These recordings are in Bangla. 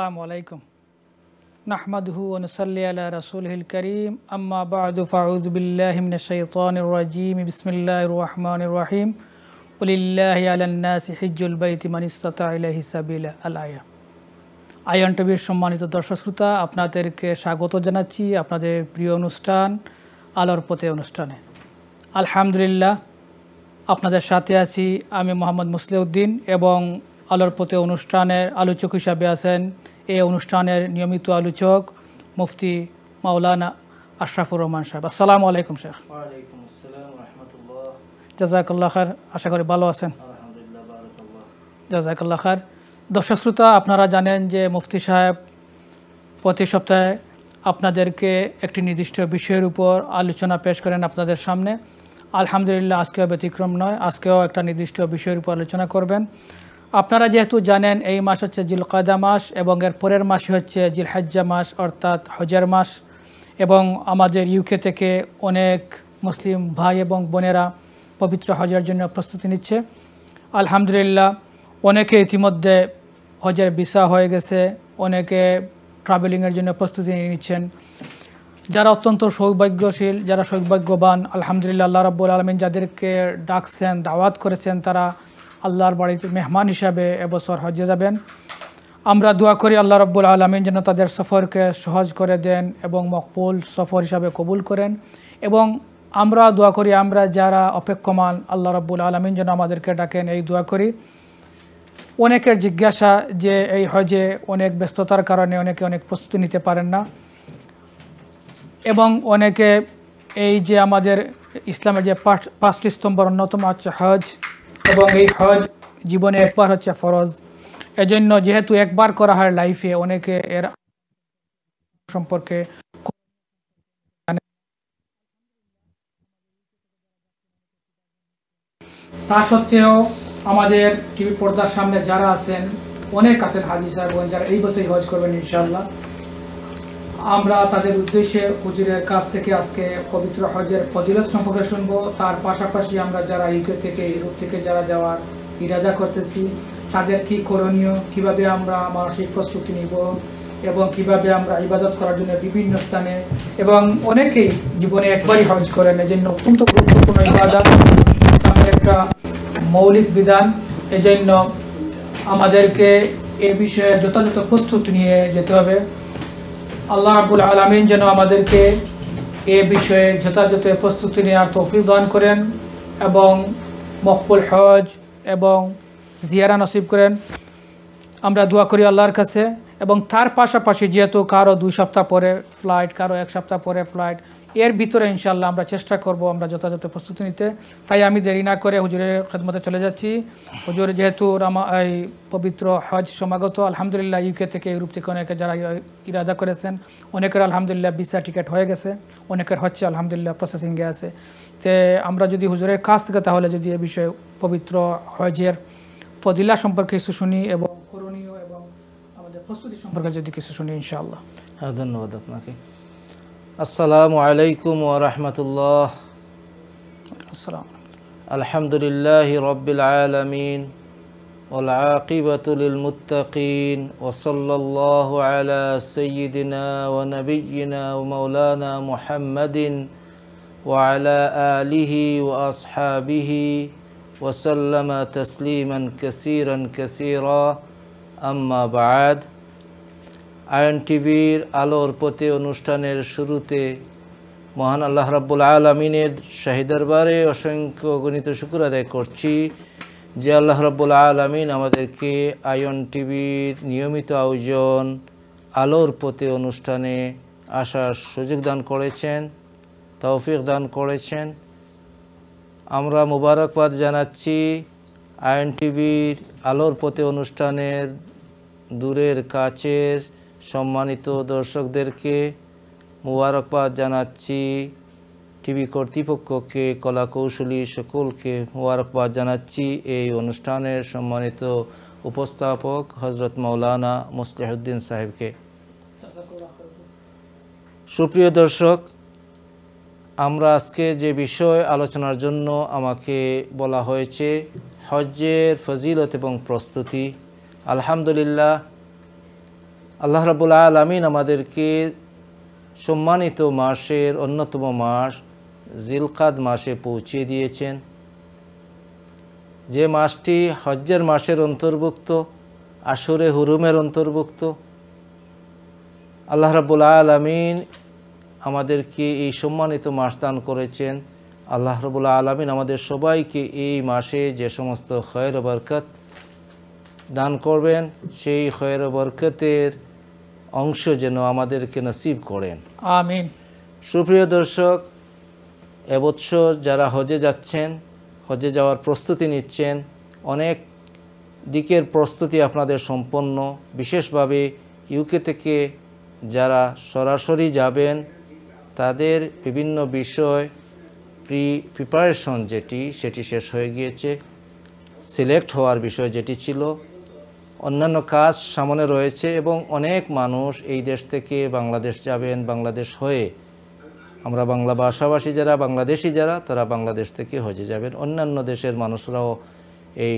আসসালামু আলাইকুম নাহমাদুহু ওয়া নুসাল্লি আলা রাসূলিল কারীম আম্মা বা'দু ফাউযু বিল্লাহি মিনাশ শাইতানির রাজীম বিসমিল্লাহির রহমানির রহিম কুলিল্লাহি আলান নাসি হিজ্জুল বাইতি মান ইসতাতা ইলাইহি সাবিলা আল আয়া। আয়ন টিভির সম্মানিত দর্শক শ্রোতা, আপনাদেরকে স্বাগত জানাচ্ছি আপনাদের প্রিয় অনুষ্ঠান আলোর পথে অনুষ্ঠানে। আলহামদুলিল্লাহ, আপনাদের সাথে আছি আমি মোহাম্মদ মুসলিউদ্দিন এবং আলোর পথে অনুষ্ঠানের আলোচক হিসাবে আছেন এই অনুষ্ঠানের নিয়মিত আলোচক মুফতি মাওলানা আশরাফুর রহমান সাহেব। আসসালামু আলাইকুম শেখ। ওয়ালাইকুম আসসালাম ওয়া রাহমাতুল্লাহ। জাযাকাল্লাহ খায়র, আশা করি ভালো আছেন। আলহামদুলিল্লাহ, বারাকাল্লাহ। জাযাকাল্লাহ খায়র। দর্শক শ্রোতা, আপনারা জানেন যে মুফতি সাহেব প্রতি সপ্তাহে আপনাদেরকে একটি নির্দিষ্ট বিষয়ের উপর আলোচনা পেশ করেন আপনাদের সামনে। আলহামদুলিল্লাহ, আজকেও ব্যতিক্রম নয়, আজকেও একটা নির্দিষ্ট বিষয়ের উপর আলোচনা করবেন। আপনারা যেহেতু জানেন এই মাস হচ্ছে জিলকাদা মাস এবং এর পরের মাসই হচ্ছে জিলহজ্জা মাস অর্থাৎ হজের মাস, এবং আমাদের ইউকে থেকে অনেক মুসলিম ভাই এবং বোনেরা পবিত্র হজের জন্য প্রস্তুতি নিচ্ছে। আলহামদুলিল্লাহ, অনেকে ইতিমধ্যে হজের ভিসা হয়ে গেছে, অনেকে ট্রাভেলিংয়ের জন্য প্রস্তুতি নিচ্ছেন। যারা অত্যন্ত সৌভাগ্যশীল, যারা সৌভাগ্যবান, আলহামদুলিল্লাহ, আল্লাহ রাব্বুল আলামিন যাদেরকে ডাকছেন, দাওয়াত করেছেন, তারা আল্লাহর বাড়িতে মেহমান হিসাবে এবছর হজে যাবেন। আমরা দোয়া করি আল্লাহ রাব্বুল আলামিন যেন তাদের সফরকে সহজ করে দেন এবং মকবুল সফর হিসাবে কবুল করেন, এবং আমরা দোয়া করি আমরা যারা অপেক্ষমান আল্লাহ রাব্বুল আলামিন যেন আমাদেরকে ডাকেন, এই দোয়া করি। অনেকের জিজ্ঞাসা যে এই হজে অনেক ব্যস্ততার কারণে অনেকে অনেক প্রস্তুতি নিতে পারেন না, এবং অনেকে এই যে আমাদের ইসলামের যে পাঁচটি স্তম্ভের অন্যতম হচ্ছে হজ, এবং এই হজ জীবনে একবার হচ্ছে ফরজ। এজন্য যেহেতু একবার করা হয় লাইফে, অনেকে এর সম্পর্কে তা সত্ত্বেও আমাদের টিভি পর্দার সামনে যারা আছেন, অনেক আছেন হাজি সাহেব যারা এই বছরই হজ করবেন ইনশাআল্লাহ। আমরা তাদের উদ্দেশ্যে হুজুরের কাছ থেকে আজকে পবিত্র হজের ফজিলত সম্পর্কে শুনবো। তার পাশাপাশি আমরা যারা ইউকে থেকে, ইউরোপ থেকে যারা যাওয়ার ইরাদা করতেছি, তাদের কি করণীয়, কিভাবে আমরা মানসিক প্রস্তুতি নিব, এবং কিভাবে আমরা ইবাদত করার জন্য বিভিন্ন স্থানে, এবং অনেকেই জীবনে একবারই হজ করেন, এজন্য অত্যন্ত গুরুত্বপূর্ণ ইবাদত, ইসলামের একটা মৌলিক বিধান। এজন্য আমাদেরকে এ বিষয়ে যথাযথ প্রস্তুতি নিয়ে যেতে হবে। আল্লাহ রাব্বুল আলামিন যেন আমাদেরকে এ বিষয়ে যথাযথ প্রস্তুতি নেওয়ার তৌফিক দান করেন এবং মকবুল হজ এবং জিয়ারা নসিব করেন। আমরা দোয়া করি আল্লাহর কাছে। এবং তার পাশাপাশি যেহেতু কারো 2 সপ্তাহ পরে ফ্লাইট, কারো 1 সপ্তাহ পরে ফ্লাইট, এর ভিতরে ইনশাআল্লাহ আমরা চেষ্টা করব আমরা যথাযথ প্রস্তুতি নিতে। তাই আমি দেরি না করে হুজুরের খেদমতে চলে যাচ্ছি। হুজুর যেহেতু এই পবিত্র হজ সমাগত, আলহামদুলিল্লাহ ইউকে থেকে, ইউরোপ থেকে অনেকে যারা ইরাদা করেছেন, অনেকের আলহামদুলিল্লাহ ভিসা টিকিট হয়ে গেছে, অনেকের হচ্ছে আলহামদুলিল্লাহ প্রসেসিংয়ে আছে। তে আমরা যদি হুজুরের কাছ থেকে তাহলে যদি এ বিষয়ে পবিত্র হজের ফজিলা সম্পর্কে কিছু শুনি এবং করণীয় এবং আমাদের প্রস্তুতি সম্পর্কে যদি কিছু শুনি ইনশাআল্লাহ। হ্যাঁ, ধন্যবাদ আপনাকে। আসসালামু আলাইকুম ওয়া রাহমাতুল্লাহ। আসসালাম। আলহামদুলিল্লাহি রাব্বিল আলামিন ওয়াল আকিবাতু লিল মুত্তাকিন ওয়া সাল্লাল্লাহু আলা সাইয়্যিদিনা ওয়া নাবিয়্যিনা ওয়া মাওলানা মুহাম্মাদিন ওয়া আলা আলিহি ওয়া আসহাবিহি ওয়া সাল্লামা তাসলিমান কাসীরান কাসীরা। আম্মা বা'দ। আয়ন টিভির আলোর পথে অনুষ্ঠানের শুরুতে মহান আল্লাহ রাব্বুল আলামিনের শাহী দরবারে অসংখ্য গণিত শুকর আদায় করছি যে আল্লাহ রাব্বুল আলামিন আমাদেরকে আয়ন টিভির নিয়মিত আয়োজন আলোর পথে অনুষ্ঠানে আসার সুযোগ দান করেছেন, তৌফিক দান করেছেন। আমরা মুবারকবাদ জানাচ্ছি আয়ন টিভির আলোর পথে অনুষ্ঠানের দূরের কাছের সম্মানিত দর্শকদেরকে মুবারকবাদ জানাচ্ছি, টিভি কর্তৃপক্ষকে, কলাকৌশলী সকলকে মুবারকবাদ জানাচ্ছি। এই অনুষ্ঠানের সম্মানিত উপস্থাপক হজরত মাওলানা মুসলিহুদ্দিন সাহেবকে। সুপ্রিয় দর্শক, আমরা আজকে যে বিষয় আলোচনার জন্য আমাকে বলা হয়েছে হজ্জের ফজিলত এবং প্রস্তুতি। আলহামদুলিল্লাহ, আল্লাহ রাব্বুল আলামিন আমাদেরকে সম্মানিত মাসের অন্যতম মাস জিলকাদ মাসে পৌঁছে দিয়েছেন, যে মাসটি হজ্জের মাসের অন্তর্ভুক্ত, আশুরে হুরুমের অন্তর্ভুক্ত। আল্লাহ রাব্বুল আলামিন আমাদেরকে এই সম্মানিত মাস দান করেছেন। আল্লাহ রাব্বুল আলামিন আমাদের সবাইকে এই মাসে যে সমস্ত খয়র ও বরকত দান করবেন, সেই খয়র ও বরকতের অংশ যেন আমাদেরকে নসিব করেন, আমিন। সুপ্রিয় দর্শক, এবছর যারা হজে যাচ্ছেন, হজে যাওয়ার প্রস্তুতি নিচ্ছেন, অনেক দিকের প্রস্তুতি আপনাদের সম্পন্ন। বিশেষভাবে ইউকে থেকে যারা সরাসরি যাবেন, তাদের বিভিন্ন বিষয় প্রিপারেশন সেটি শেষ হয়ে গিয়েছে। সিলেক্ট হওয়ার বিষয় যেটি ছিল, অন্যান্য কাজ সামনে রয়েছে এবং অনেক মানুষ এই দেশ থেকে বাংলাদেশ যাবেন। বাংলাদেশ হয়ে আমরা বাংলা ভাষাভাষী যারা, বাংলাদেশি যারা, তারা বাংলাদেশ থেকে হজে যাবেন। অন্যান্য দেশের মানুষরাও এই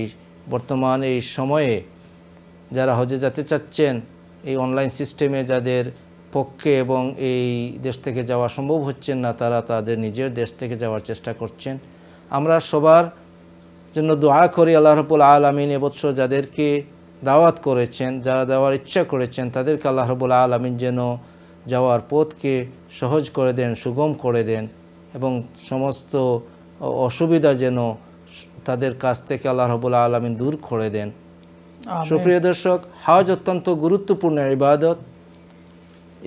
বর্তমান এই সময়ে যারা হজে যেতে চাচ্ছেন, এই অনলাইন সিস্টেমে যাদের পক্ষে এবং এই দেশ থেকে যাওয়া সম্ভব হচ্ছেন না, তারা তাদের নিজের দেশ থেকে যাওয়ার চেষ্টা করছেন। আমরা সবার জন্য দোয়া করি আল্লাহ রাব্বুল আলামিন এবছর যাদেরকে দাওয়াত করেছেন, যারা যাওয়ার ইচ্ছা করেছেন, তাদেরকে আল্লাহ রাব্বুল আলামিন যেন যাওয়ার পথকে সহজ করে দেন, সুগম করে দেন এবং সমস্ত অসুবিধা যেন তাদের কাছ থেকে আল্লাহ রাব্বুল আলামিন দূর করে দেন। সুপ্রিয় দর্শক, হজ অত্যন্ত গুরুত্বপূর্ণ ইবাদত।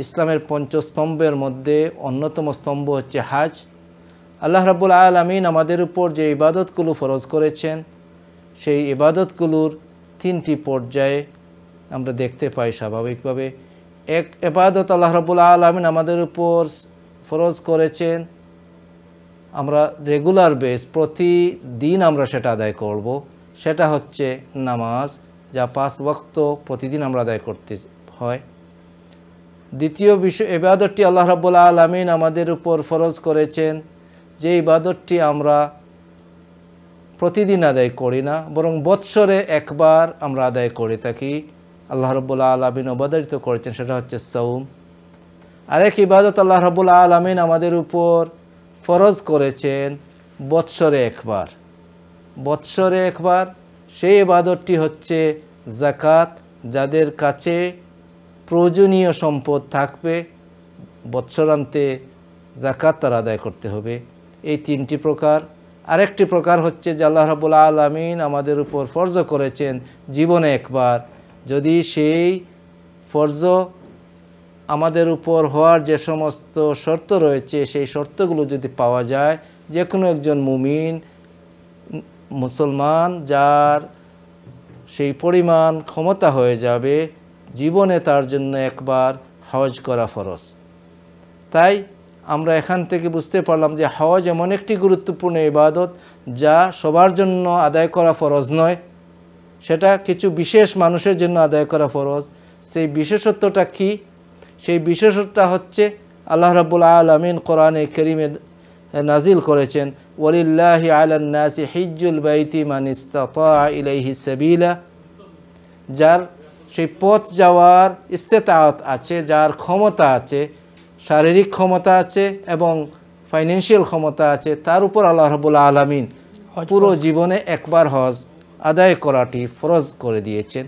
ইসলামের পঞ্চস্তম্ভের মধ্যে অন্যতম স্তম্ভ হচ্ছে হজ। আল্লাহ রাব্বুল আলামিন আমাদের উপর যে ইবাদতগুলো ফরজ করেছেন, সেই ইবাদতগুলোর তিনটি পর্যায়ে আমরা দেখতে পাই। স্বাভাবিকভাবে এক ইবাদত আল্লাহ রাব্বুল আলামিন আমাদের উপর ফরজ করেছেন, আমরা রেগুলার বেস প্রতিদিন আমরা সেটা আদায় করব, সেটা হচ্ছে নামাজ, যা 5 ওয়াক্ত প্রতিদিন আমরা আদায় করতে হয়। দ্বিতীয় বিষয় ইবাদতটি আল্লাহ রাব্বুল আলামিন আমাদের উপর ফরজ করেছেন, যে ইবাদতটি আমরা প্রতিদিন আদায় করি না, বরং বৎসরে একবার আমরা আদায় করে থাকি, আল্লাহ রাব্বুল আলামিন অবধারিত করেছেন, সেটা হচ্ছে সাওম। আরেক ইবাদত আল্লাহ রাব্বুল আলামিন আমাদের উপর ফরজ করেছেন বৎসরে একবার। বৎসরে একবার সেই ইবাদতটি হচ্ছে যাকাত। যাদের কাছে প্রয়োজনীয় সম্পদ থাকবে, বৎসরান্তে যাকাত তার আদায় করতে হবে। এই তিনটি প্রকার। আরেকটি প্রকার হচ্ছে যে আল্লাহ রাব্বুল আলামিন আমাদের উপর ফরজ করেছেন জীবনে একবার। যদি সেই ফরজ আমাদের উপর হওয়ার যে সমস্ত শর্ত রয়েছে, সেই শর্তগুলো যদি পাওয়া যায়, যে কোনো একজন মুমিন মুসলমান যার সেই পরিমাণ ক্ষমতা হয়ে যাবে, জীবনে তার জন্য একবার হজ করা ফরজ। তাই আমরা এখান থেকে বুঝতে পারলাম যে হজ এমন একটি গুরুত্বপূর্ণ ইবাদত যা সবার জন্য আদায় করা ফরজ নয়, সেটা কিছু বিশেষ মানুষের জন্য আদায় করা ফরজ। সেই বিশেষত্বটা কি? সেই বিশেষত্বটা হচ্ছে আল্লাহ রাব্বুল আলামিন কোরআনে কারীমে নাজিল করেছেন, ওয়ালিল্লাহি আলান নাসি হিজ্জুল বাইতি মান ইসতাতা ইলাইহি সাবিলা। যার সেই পথ যাওয়ার ইস্তেতাআত আছে, যার ক্ষমতা আছে, শারীরিক ক্ষমতা আছে এবং ফাইন্যান্সিয়াল ক্ষমতা আছে, তার উপর আল্লাহ রাব্বুল আলামিন পুরো জীবনে একবার হজ আদায় করাটি ফরজ করে দিয়েছেন।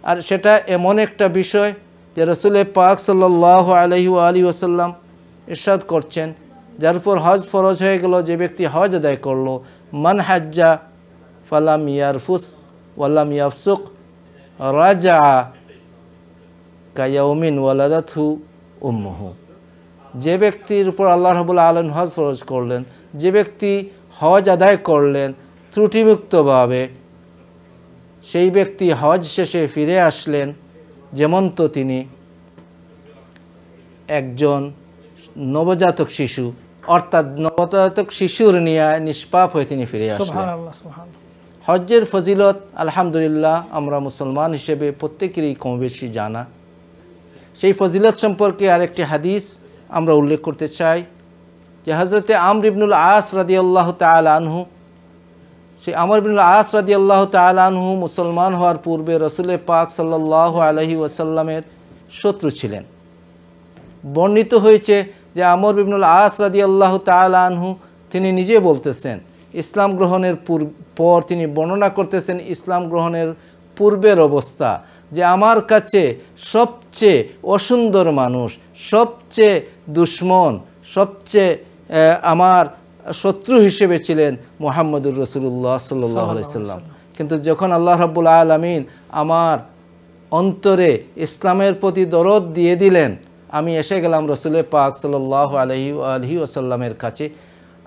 আর সেটা এমন একটা বিষয় যে রাসূল পাক সাল্লাল্লাহু আলাইহি ওয়া আলিহি ওয়াসাল্লাম ইরশাদ করছেন, যার উপর হজ ফরজ হয়ে গেল, যে ব্যক্তি হজ আদায় করলো, মান হাজ্জা ফালাম ইয়ারফুস ওয়ালাম ইয়াফসুক রাজা কায়াউমিন ওয়ালাদাতহু উম্মুহু। যে ব্যক্তির উপর আল্লাহ রাব্বুল আলামিন হজ ফরজ করলেন, যে ব্যক্তি হজ আদায় করলেন ত্রুটিমুক্তভাবে, সেই ব্যক্তি হজ শেষে ফিরে আসলেন যেমন তো তিনি একজন নবজাতক শিশু, অর্থাৎ নবজাতক শিশুর নিয়ে নিষ্পাপ হয়ে তিনি ফিরে আসলেন। সুবহানাল্লাহ, সুবহানাল্লাহ। হজ্জের ফজিলত আলহামদুলিল্লাহ আমরা মুসলমান হিসেবে প্রত্যেকেরই কম বেশি জানা। সেই ফজিলত সম্পর্কে আরেকটি হাদিস আমরা উল্লেখ করতে চাই, যে হযরতে আমর ইবনুল আস রাদিয়াল্লাহু তাআলা আনহু, সেই আমর ইবনুল আস রাদিয়াল্লাহু তাআলা আনহু মুসলমান হওয়ার পূর্বে রাসূল পাক সাল্লাল্লাহু আলাইহি ওয়াসাল্লামের শত্রু ছিলেন। বর্ণিত হয়েছে যে আমর ইবনুল আস রাদিয়াল্লাহু তাআলা আনহু তিনি নিজে বলতেছেন, ইসলাম গ্রহণের পর তিনি বর্ণনা করতেছেন ইসলাম গ্রহণের পূর্বের অবস্থা, যে আমার কাছে সবচেয়ে অসুন্দর মানুষ, সবচেয়ে দুশ্মন, সবচেয়ে আমার শত্রু হিসেবে ছিলেন মুহাম্মদুর রাসূলুল্লাহ সাল্লাল্লাহু আলাইহি সাল্লাম। কিন্তু যখন আল্লাহ রাব্বুল আলামিন আমার অন্তরে ইসলামের প্রতি দরদ দিয়ে দিলেন, আমি এসে গেলাম রসুল পাক সাল্লাল্লাহু আলাইহি ওয়াসাল্লামের কাছে।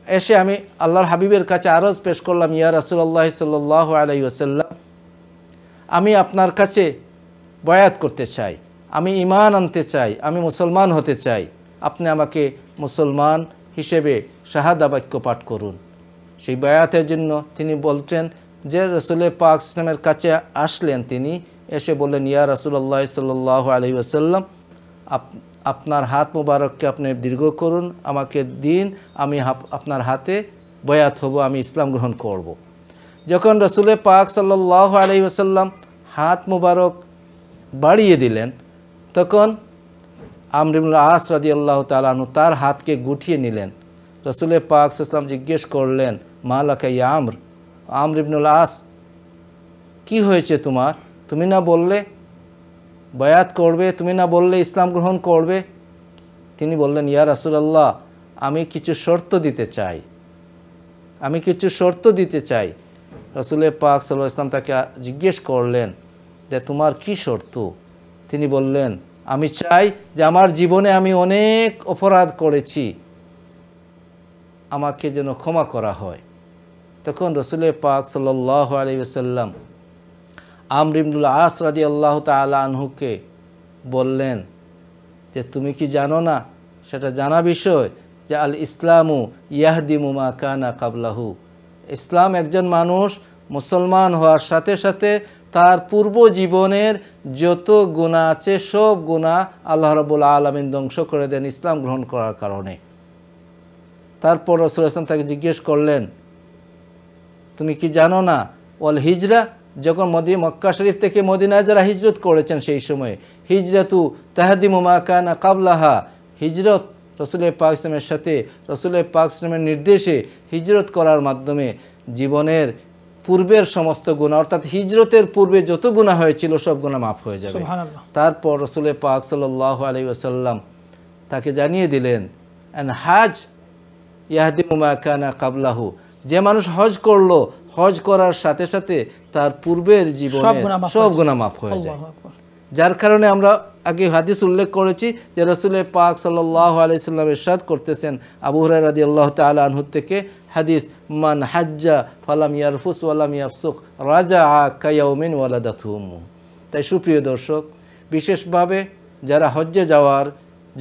এসে আমি আল্লাহর হাবিবের কাছে আরজ পেশ করলাম, ইয়া রাসূলুল্লাহ সাল্লাল্লাহু আলাইহি ওয়াসাল্লাম, আমি আপনার কাছে বয়াত করতে চাই, আমি ঈমান আনতে চাই, আমি মুসলমান হতে চাই, আপনি আমাকে মুসলমান হিসেবে শাহাদা বাক্য পাঠ করুন। সেই বয়াতের জন্য তিনি বলছেন যে রসুল পাক ইসলামের কাছে আসলেন, তিনি এসে বললেন, ইয়া রাসূলুল্লাহ সাল্লাল্লাহু আলাইহি ওয়াসাল্লাম, আপনার হাত মুবারককে আপনি দীর্ঘ করুন, আমাকে দিন, আমি আপনার হাতে বয়াত হব, আমি ইসলাম গ্রহণ করব। যখন রসুল পাক সাল্লাল্লাহু আলাইহি ওয়াসাল্লাম হাত মুবারক বাড়িয়ে দিলেন, তখন আমর ইবনুল আস রাদিয়াল্লাহু তাআলা আনহু তার হাতকে গুটিয়ে নিলেন। রসুল পাক সাল্লাল্লাহু জিজ্ঞেস করলেন, মা লাকা ইয়া আমর, আমর ইবনুল আস, কি হয়েছে তোমার? তুমি না বললে বয়াত করবে, তুমি না বললে ইসলাম গ্রহণ করবে? তিনি বললেন, ইয়া রাসূলুল্লাহ, আমি কিছু শর্ত দিতে চাই, আমি কিছু শর্ত দিতে চাই। রসুল পাক সাল্লাল্লাহু আলাইহি ওয়াসাল্লাম তাকে জিজ্ঞেস করলেন যে তোমার কি শর্ত? তিনি বললেন, আমি চাই যে আমার জীবনে আমি অনেক অপরাধ করেছি, আমাকে যেন ক্ষমা করা হয়। তখন রসুল পাক সাল্লাল্লাহু আলাইহি ওয়াসাল্লাম আমর ইবনুল আস রাদিয়াল্লাহু তাআলা আনহুকে বললেন যে তুমি কি জানো না, সেটা জানা বিষয়, যে আল ইসলামু ইয়াহদিমু মা কানা কাবলাহু, ইসলাম একজন মানুষ মুসলমান হওয়ার সাথে সাথে তার পূর্ব জীবনের যত গুনাহ আছে সব গুনাহ আল্লাহ রাব্বুল আলামিন ধ্বংস করে দেন ইসলাম গ্রহণ করার কারণে। তারপর রাসূল সাল্লাল্লাহু আলাইহি ওয়াসাল্লাম তাকে জিজ্ঞেস করলেন, তুমি কি জানো না ওয়াল হিজরা, যখন মক্কা শরীফ থেকে মদিনায় যারা হিজরত করেছেন সেই সময়ে হিজরাতু তাহদিমু মা কানা কাবলাহা, হিজরত রসুল পাক ইসলামের সাথে রসুল পাক ইসলামের নির্দেশে হিজরত করার মাধ্যমে জীবনের পূর্বের সমস্ত গুনাহ, অর্থাৎ হিজরতের পূর্বে যত গুনাহ হয়েছিল সব গুনাহ মাফ হয়ে যাবে। তারপর রসুল পাক সাল্লাল্লাহু আলাইহি ওয়াসাল্লাম তাকে জানিয়ে দিলেন, আন হাজ ইয়াহদিমু মা কানা কাবলাহু, যে মানুষ হজ করলো, হজ করার সাথে সাথে তার পূর্বের জীবনে সব গুনাহ মাফ হয়ে যায়। যার কারণে আমরা আগে হাদিস উল্লেখ করেছি যে রসুল পাক সাল্লাল্লাহু আলাইহি সাল্লাম ইরশাদ করতেছেন আবু হুরায়রা রাদিয়াল্লাহু তাআলা আনহু থেকে হাদিস, মান হাজ্জা ফালাম ইয়ারফুস ওয়ালাম ইয়াফসুক রাজাআ কায়াউমিন ওয়ালাদাতহু উম্মু। তাই সুপ্রিয় দর্শক, বিশেষভাবে যারা হজ্জে যাওয়ার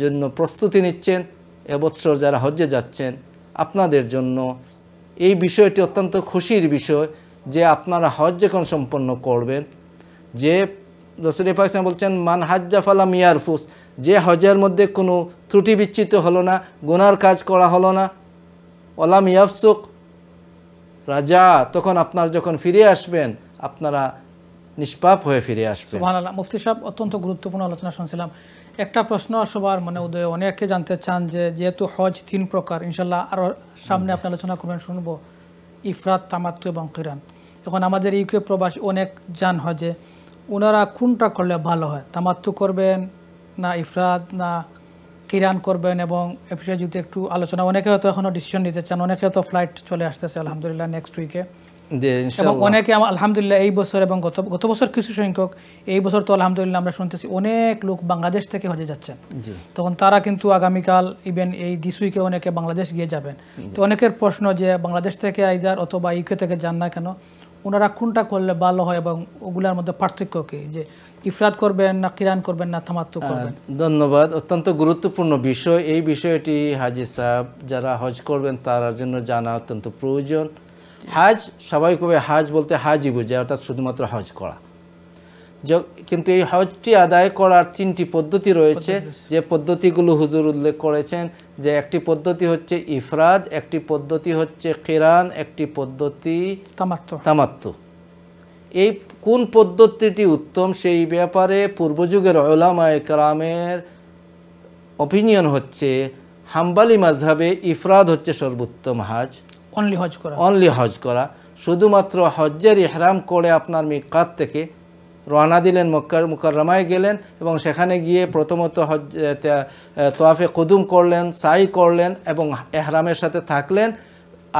জন্য প্রস্তুতি নিচ্ছেন, এবছর যারা হজ্জে যাচ্ছেন, আপনাদের জন্য এই বিষয়টি অত্যন্ত খুশির বিষয় যে আপনারা হজ যখন সম্পন্ন করবেন, যে রাসূল পাক সাল্লাল্লাহু আলাইহি ওয়াসাল্লাম বলছেন, মান হাজ্জা ফালাম ইয়ারফুস, যে হজের মধ্যে কোনো ত্রুটি বিচ্যুত হলো না, গুনার কাজ করা হলো না, ওয়ালাম ইয়াফসুক রাজা, তখন আপনারা যখন ফিরে আসবেন আপনারা নিষ্পাপ হয়ে ফিরে আসবেন। সুবহানাল্লাহ। মুফতি সাহেব, অত্যন্ত গুরুত্বপূর্ণ আলোচনা শুনছিলাম। একটা প্রশ্ন সবার মনে উদয়, অনেকে জানতে চান যে যেহেতু হজ 3 প্রকার, ইনশাল্লাহ আরও সামনে আপনি আলোচনা করবেন, শুনবো, ইফরাদ, তামাত্তু এবং কিরান। এখন আমাদের ইউকে প্রবাসী অনেক যান হজে, ওনারা কোনটা করলে ভালো হয়? তামাত্তু করবেন না ইফরাদ না কিরান করবেন? এবং এ বিষয়ে যদি একটু আলোচনা, অনেকে হয়তো এখনও ডিসিশন নিতে চান, অনেকে হয়তো ফ্লাইট চলে আসতেছে আলহামদুলিল্লাহ নেক্সট উইকে, এবং অনেকে আলহামদুলিল্লাহ এই বছর এবং গত বছর কিছু সংখ্যক, এই বছর তো আলহামদুলিল্লাহ আমরা শুনতেছি অনেক লোক বাংলাদেশ থেকে হজে যাচ্ছেন। তখন তারা কিন্তু আগামীকাল ইভেন এই দিস উইকে অনেকে বাংলাদেশ গিয়ে যাবেন। তো অনেকের প্রশ্ন যে বাংলাদেশ থেকে আইদার অথবা ইউকে থেকে যান না কেন, ওনারা কোনটা করলে ভালো হয় এবং ওগুলোর মধ্যে পার্থক্য কি, যে ইফরাদ করবেন না কিরান করবেন না তামাত্তু করবেন? ধন্যবাদ, অত্যন্ত গুরুত্বপূর্ণ বিষয়। এই বিষয়টি হাজী সাহেব যারা হজ করবেন তার জন্য জানা অত্যন্ত প্রয়োজন। হাজ স্বাভাবিকভাবে হাজ বলতে হাজই বোঝায়, অর্থাৎ শুধুমাত্র হজ করা, কিন্তু এই হজটি আদায় করার 3টি পদ্ধতি রয়েছে, যে পদ্ধতিগুলো হুজুর উল্লেখ করেছেন, যে একটি পদ্ধতি হচ্ছে ইফরাদ, একটি পদ্ধতি হচ্ছে কিরান, একটি পদ্ধতি তামাত্তু। এই কোন পদ্ধতিটি উত্তম সেই ব্যাপারে পূর্বযুগের উলামায়ে কেরামের অপিনিয়ন হচ্ছে হাম্বলি মাযহাবে ইফরাদ হচ্ছে সর্বোত্তম হজ, অনলি হজ করা। শুধুমাত্র হজ্জের ইহরাম করে আপনার মিকাত থেকে রওনা দিলেন, মক্কা মুকাররমায় গেলেন এবং সেখানে গিয়ে প্রথমত হজ তোয়াফে কুদুম করলেন, সাই করলেন এবং ইহরামের সাথে থাকলেন।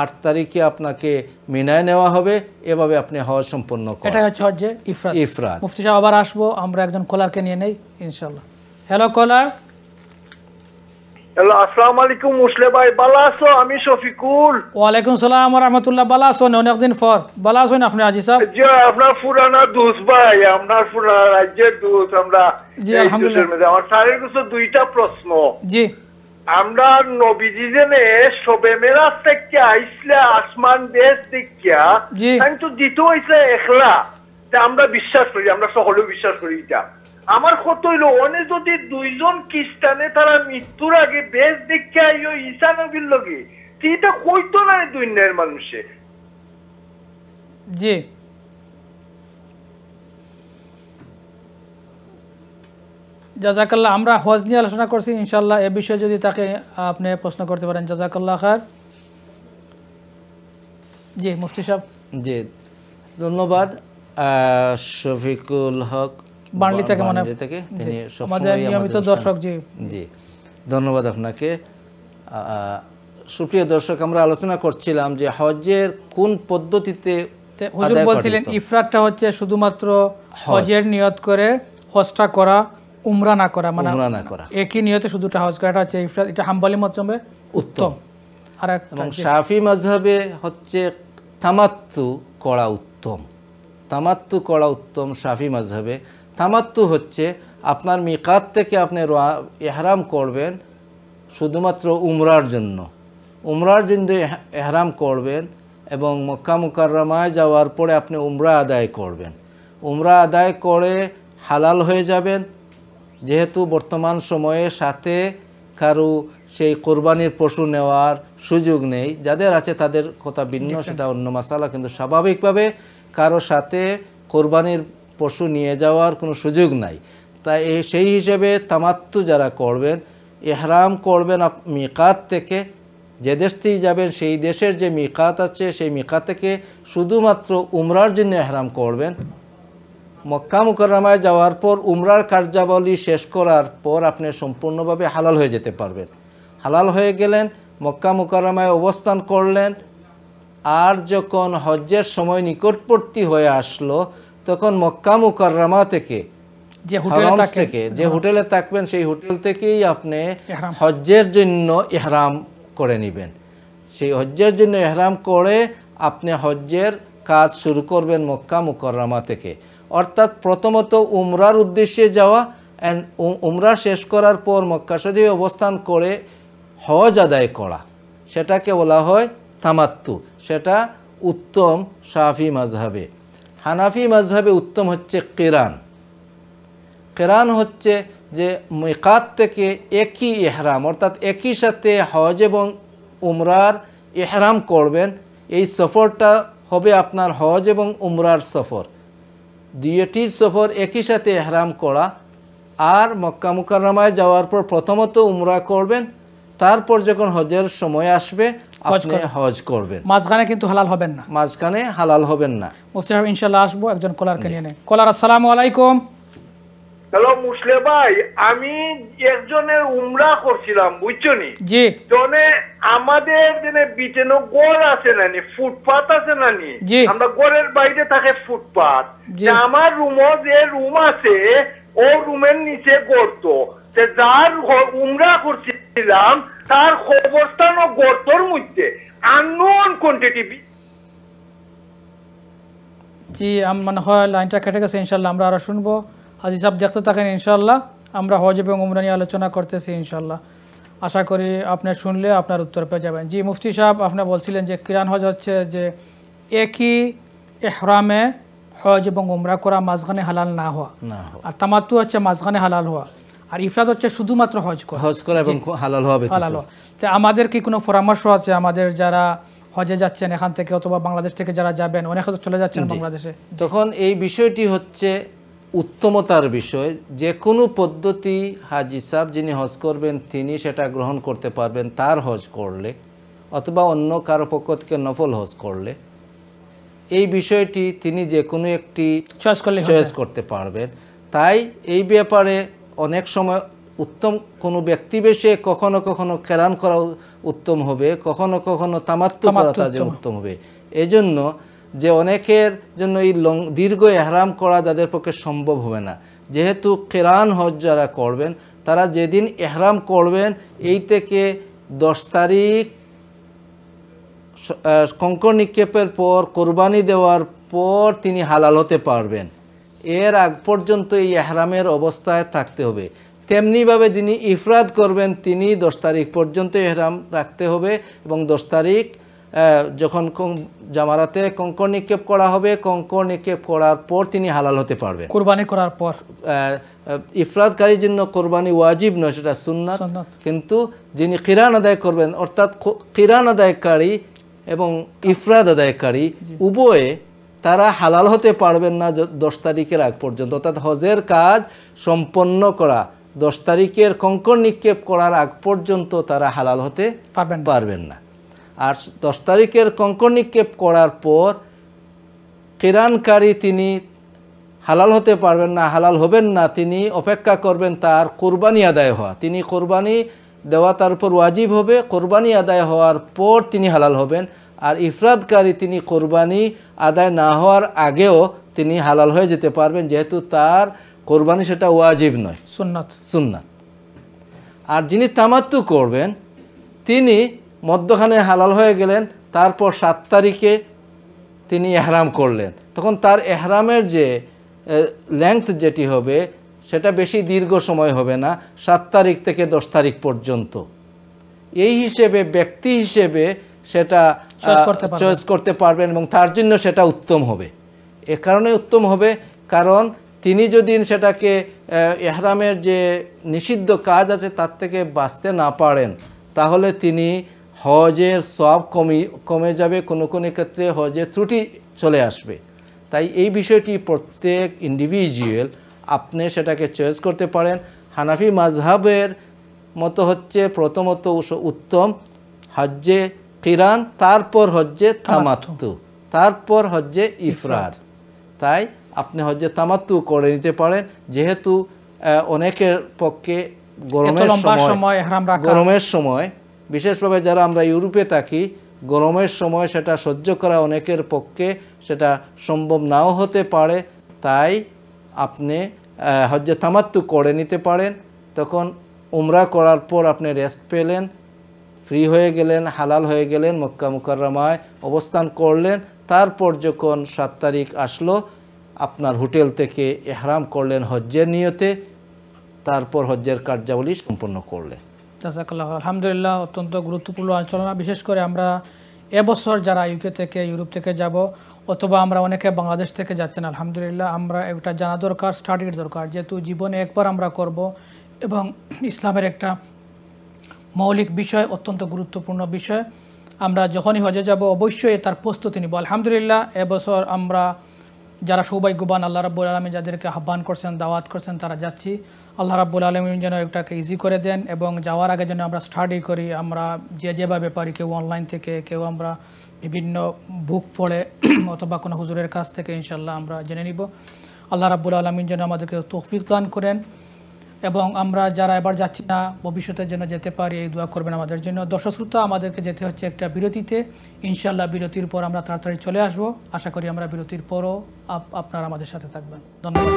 8 তারিখে আপনাকে মিনায় নেওয়া হবে, এভাবে আপনি হজ সম্পন্ন করেন। এটা হচ্ছে হজ্জে ইফরাদ। মুফতি সাহেব আবার আসবো, আমরা একজন কলারকে নিয়ে নেই ইনশাআল্লাহ। হ্যালো কলার। হ্যালো, আসসালামু আলাইকুম মুসলে ভাই, ভালো আছো? আমি শফিকুল। ওয়ালাইকুম সালাম ওয়া রাহমাতুল্লাহ। ভালো আছেন? অনেকদিন পর। ভালো আছেন আপনি আজি সাহেব? জি, আপনার পুরানা দোস্ত ভাই, আপনার পুরানা রাজ্যের দোস্ত আমরা। জি আলহামদুলিল্লাহ। আমার স্যারের কাছে 2টা প্রশ্ন। জি। আমরা নবীজি জেনে সবে মেরাজ থেকে আইসলে আসমান দেশ দেখিয়া আমি তো দিতে হইছে একলা, যে আমরা বিশ্বাস করি, আমরা সকলেও বিশ্বাস করি। এটা আমার কত হইলো, অনেক যদি 2জন খ্রিস্টানে তারা মৃত্যুর আগে বেশ দেখে আইও ঈসা নবীর লগে, এটা কইতো না দুনিয়ার মানুষে। জি জাযাকাল্লাহ। আমরা হজ নিয়ে আলোচনা করছি, ইনশাআল্লাহ এ বিষয়ে যদি তাকে আপনি প্রশ্ন করতে পারেন। জাযাকাল্লাহ খায়ের। জি মুফতি সাহেব। জি ধন্যবাদ। শফিকুল হক বার্নলি থেকে, তিনি আমাদের নিয়মিত দর্শক। জি জি ধন্যবাদ আপনাকে। সুপ্রিয় দর্শক, আমরা আলোচনা করছিলাম যে হজের কোন পদ্ধতিতে হুজুর বলছিলেন ইফরাদটা হচ্ছে শুধুমাত্র হজের নিয়ত করে হজটা করা, উমরা না করা, মানে একই নিয়তে শুধুটা হজ করা, এটা হচ্ছে ইফরাদ। এটা হাম্বলি মাযহাবে উত্তম। আর এবং শাফি মাযহাবে হচ্ছে তামাত্তু করা উত্তম। তামাত্তু করা উত্তম শাফি মাযহাবে। তামাত্তু হচ্ছে আপনার মিকাত থেকে আপনি ইহরাম করবেন শুধুমাত্র উমরার জন্য, উমরার জন্য ইহরাম করবেন এবং মক্কা মুকাররমায় যাওয়ার পরে আপনি উমরা আদায় করবেন। উমরা আদায় করে হালাল হয়ে যাবেন। যেহেতু বর্তমান সময়ে সাথে কারো সেই কোরবানির পশু নেওয়ার সুযোগ নেই, যাদের আছে তাদের কথা ভিন্ন, সেটা অন্য মাসালা, কিন্তু স্বাভাবিকভাবে কারো সাথে কোরবানির পশু নিয়ে যাওয়ার কোনো সুযোগ নাই। তাই সেই হিসেবে তামাত্তু যারা করবেন, ইহরাম করবেন মিকাত থেকে, যে দেশ থেকে যাবেন সেই দেশের যে মিকাত আছে সেই মিকাত থেকে শুধুমাত্র উমরার জন্য ইহরাম করবেন। মক্কা মুকাররমায় যাওয়ার পর উমরার কার্যাবলী শেষ করার পর আপনি সম্পূর্ণভাবে হালাল হয়ে যেতে পারবেন। হালাল হয়ে গেলেন, মক্কা মুকাররমায় অবস্থান করলেন। আর যখন হজ্জের সময় নিকটবর্তী হয়ে আসলো, তখন মক্কা মুকাররমা থেকে যে হোটেলে থাকবেন সেই হোটেল থেকেই আপনি হজ্জের জন্য ইহরাম করে নেবেন। সেই হজ্জের জন্য ইহরাম করে আপনি হজ্জের কাজ শুরু করবেন মক্কা মুকাররমা থেকে। অর্থাৎ প্রথমত উমরার উদ্দেশ্যে যাওয়া, উমরা শেষ করার পর মক্কা শরীফে অবস্থান করে হজ আদায় করা, সেটাকে বলা হয় তামাত্তু। সেটা উত্তম শাফি মাযহাবে। হানাফি মাযহাবে উত্তম হচ্ছে কিরান। কিরান হচ্ছে যে মিকাত থেকে একই ইহরাম, অর্থাৎ একই সাথে হজ এবং উমরার ইহরাম করবেন। এই সফরটা হবে আপনার হজ এবং উমরার সফর, দুইটির সফর একই সাথে ইহরাম করা। আর মক্কা মুকাররমায় যাওয়ার পর প্রথমত উমরা করবেন, তারপর যখন হজের সময় আসবে আপনি হজ করবেন। মাঝখানে কিন্তু হালাল হবেন না, মাঝখানে হালাল হবেন না। মুফতি সাহেব ইনশাআল্লাহ আসবো, একজন কলারকে নিয়ে নেই। কলার, আসসালামু আলাইকুম। হ্যালো মুসলে ভাই, আমি একজনের উমরা করছিলাম, বুঝছো নি? জি। জনে আমাদের জেনে বিচেনো গড় আছে নানি, ফুটপাত আছে নানি, আমরা গড়ের বাইরে থাকে ফুটপাত। আমার রুমও যে রুম আছে ও রুমের নিচে গর্ত, যার উমরা করছিলাম তার অবস্থান ও গর্তর মধ্যে আননোন কোয়ান্টিটি। জি, মনে হয় লাইনটা কেটে গেছে। ইনশাল্লাহ আমরা আরো শুনবো। হাজী সাহেব দেখতে থাকেন, ইনশাল্লাহ আমরা হজ এবং উমরা নিয়ে আলোচনা করতেছি। ইনশাল্লাহ আশা করি আপনি শুনলে আপনার উত্তর পেয়ে যাবেন। জি মুফতি সাহেব, আপনি বলছিলেন যে কিরান হজ হচ্ছে যে একই ইহরামে হজ এবং উমরা করা, মাঝখানে হালাল না হওয়া। আর তামাত্তু হচ্ছে মাঝখানে হালাল হওয়া। আর ইফরাদ হচ্ছে শুধুমাত্র হজ করা এবং হালাল হওয়া। তো আমাদের কি কোনো পরামর্শ আছে আমাদের যারা হজে যাচ্ছেন এখান থেকে অথবা বাংলাদেশ থেকে যারা যাবেন, অনেকে তো চলে যাচ্ছেন বাংলাদেশে, তখন এই বিষয়টি হচ্ছে উত্তমতার বিষয়। যে কোনো পদ্ধতি হাজি সাহেব যিনি হজ করবেন তিনি সেটা গ্রহণ করতে পারবেন তার হজ করলে, অথবা অন্য কারো পক্ষ থেকে নফল হজ করলে। এই বিষয়টি তিনি যে কোনো একটি চয়েস করতে পারবেন। তাই এই ব্যাপারে অনেক সময় উত্তম কোনো ব্যক্তি বেশে কখনো কখনো কেরান করা উত্তম হবে, কখনো কখনো তামাত্তু করা তার জন্য উত্তম হবে। এজন্য যে অনেকের জন্য এই দীর্ঘ এহরাম করা যাদের পক্ষে সম্ভব হবে না, যেহেতু কেরান হজ যারা করবেন তারা যেদিন এহরাম করবেন এই থেকে 10 তারিখ কঙ্কর নিক্ষেপের পর কোরবানি দেওয়ার পর তিনি হালাল হতে পারবেন। এর আগ পর্যন্ত এই এহরামের অবস্থায় থাকতে হবে। তেমনিভাবে যিনি ইফরাদ করবেন তিনি 10 তারিখ পর্যন্ত এহরাম রাখতে হবে, এবং 10 তারিখ যখন জামারাতে কঙ্কর নিক্ষেপ করা হবে, কঙ্কর নিক্ষেপ করার পর তিনি হালাল হতে পারবেন। কুরবানি করার পর ইফরাদকারীর জন্য কোরবানি ওয়াজিব নয়, সেটা সুন্নাত। কিন্তু যিনি কিরান আদায় করবেন, অর্থাৎ কিরান আদায়কারী এবং ইফরাদ আদায়কারী উভয়ে তারা হালাল হতে পারবেন না 10 তারিখের আগ পর্যন্ত। অর্থাৎ হজের কাজ সম্পন্ন করা 10 তারিখের কঙ্কর নিক্ষেপ করার আগ পর্যন্ত তারা হালাল হতে পারবেন না। আর 10 তারিখের কঙ্কর নিক্ষেপ করার পর কিরানকারী তিনি হালাল হতে পারবেন না, হালাল হবেন না। তিনি অপেক্ষা করবেন তার কোরবানি আদায় হওয়া। তিনি কোরবানি দেওয়া তার উপর ওয়াজিব হবে, কোরবানি আদায় হওয়ার পর তিনি হালাল হবেন। আর ইফরাদকারী তিনি কোরবানি আদায় না হওয়ার আগেও তিনি হালাল হয়ে যেতে পারবেন, যেহেতু তার কোরবানি সেটা ওয়াজিব নয়, সুন্নাত। আর যিনি তামাত্তু করবেন তিনি মধ্যখানে হালাল হয়ে গেলেন, তারপর 7 তারিখে তিনি এহরাম করলেন। তখন তার এহরামের যে লেংথ যেটি হবে সেটা বেশি দীর্ঘ সময় হবে না, 7 তারিখ থেকে 10 তারিখ পর্যন্ত। এই হিসেবে ব্যক্তি হিসেবে সেটা চয়েস করতে পারবেন, এবং তার জন্য সেটা উত্তম হবে। এ কারণে উত্তম হবে কারণ তিনি যদি সেটাকে এহরামের যে নিষিদ্ধ কাজ আছে তার থেকে বাঁচতে না পারেন, তাহলে তিনি হজের সব কমে যাবে, কোনো কোনো ক্ষেত্রে হজের ত্রুটি চলে আসবে। তাই এই বিষয়টি প্রত্যেক ইন্ডিভিজুয়াল আপনি সেটাকে চয়েস করতে পারেন। হানাফি মাযহাবের মতো হচ্ছে প্রথমত উত্তম হজ্জে কিরান, তারপর হজ্জে তামাত্তু, তারপর হজ্জে ইফরাদ। তাই আপনি হজ্জে তামাত্তু করে নিতে পারেন, যেহেতু অনেকের পক্ষে গরমের সময় বিশেষভাবে যারা আমরা ইউরোপে থাকি, গরমের সময় সেটা সহ্য করা অনেকের পক্ষে সেটা সম্ভব নাও হতে পারে। তাই আপনি হজ্জে তামাত্তু করে নিতে পারেন। তখন উমরা করার পর আপনি রেস্ট পেলেন, ফ্রি হয়ে গেলেন, হালাল হয়ে গেলেন, মক্কা মুকাররমায় অবস্থান করলেন। তারপর যখন 7 তারিখ আসলো আপনার হোটেল থেকে ইহরাম করলেন হজ্জের নিয়তে, তারপর হজ্জের কার্যাবলী সম্পন্ন করলেন। জাযাকাল্লাহ। আলহামদুলিল্লাহ, অত্যন্ত গুরুত্বপূর্ণ আলোচনা। বিশেষ করে আমরা এবছর যারা ইউকে থেকে ইউরোপ থেকে যাব, অথবা আমরা অনেকে বাংলাদেশ থেকে যাচ্ছেন, আলহামদুলিল্লাহ আমরা একটা জানা দরকার, স্টাডির দরকার, যেহেতু জীবনে একবার আমরা করব এবং ইসলামের একটা মৌলিক বিষয়, অত্যন্ত গুরুত্বপূর্ণ বিষয়। আমরা যখনই হজে যাব অবশ্যই তার প্রস্তুতি নিব। আলহামদুলিল্লাহ এবছর আমরা যারা সৌভাগ্যবান, আল্লাহ রাব্বুল আলামিন যাদেরকে আহ্বান করছেন, দাওয়াত করছেন, তারা যাচ্ছি। আল্লাহ রাব্বুল আলামিন যেন এটাকে ইজি করে দেন, এবং যাওয়ার আগে যেন আমরা স্টাডি করি। আমরা যেভাবে পারি, কেউ অনলাইন থেকে, কেউ আমরা বিভিন্ন বুক পড়ে অথবা কোনো হুজুরের কাছ থেকে ইনশাল্লাহ আমরা জেনে নিব। আল্লাহ রাব্বুল আলামিন যেন আমাদেরকে তৌফিক দান করেন, এবং আমরা যারা এবার যাচ্ছি না ভবিষ্যতের জন্য যেতে পারি এই দোয়া করবেন আমাদের জন্য। দর্শক শ্রোতা, আমাদেরকে যেতে হচ্ছে একটা বিরতিতে। ইনশাল্লাহ বিরতির পর আমরা তাড়াতাড়ি চলে আসব। আশা করি আমরা বিরতির পরও আপনারা আমাদের সাথে থাকবেন। ধন্যবাদ।